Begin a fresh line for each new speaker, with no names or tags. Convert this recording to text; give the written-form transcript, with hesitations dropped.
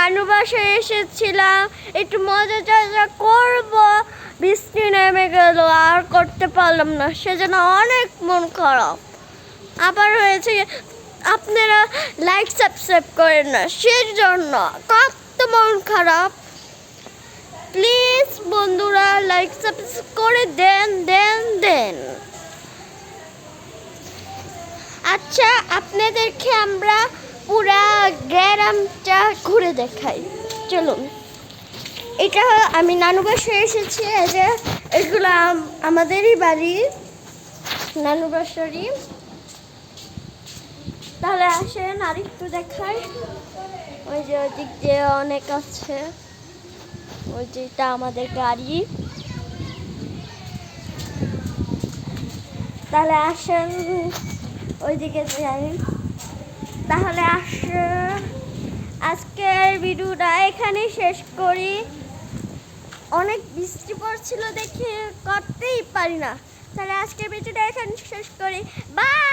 নানু বাসায় এসেছিলাম, একটু মজা টজা করবো, বৃষ্টি নেমে গেল, আর করতে পারলাম না, সেজন্য অনেক মন খারাপ। আবার হয়েছে আপনারা লাইক সাবস্ক্রাইব করেন না, সেজন্য কত মন খারাপ। প্লিজ বন্ধুরা লাইক সাবস্ক্রাইব করে দেন। আচ্ছা, আপনাদেরকে আমরা পুরা গ্রামটা ঘুরে দেখাই, চলুন। এটা আমি নানু বাসায় এসেছি, এই যে এগুলো আমাদেরই বাড়ি, নানু বাসারই। তাহলে আসেন আর একটু দেখাই। ওই যে ওদিক দিয়ে অনেক আছে, ওই যেটা আমাদের গাড়ি। তাহলে আসেন ওইদিকে যাই। তাহলে আসেন, আজকের ভিডিওটা এখানেই শেষ করি। অনেক বৃষ্টি পড়ছিল দেখে করতেই পারি না। তাহলে আজকের ভিডিওটা এখানে শেষ করি, বাই।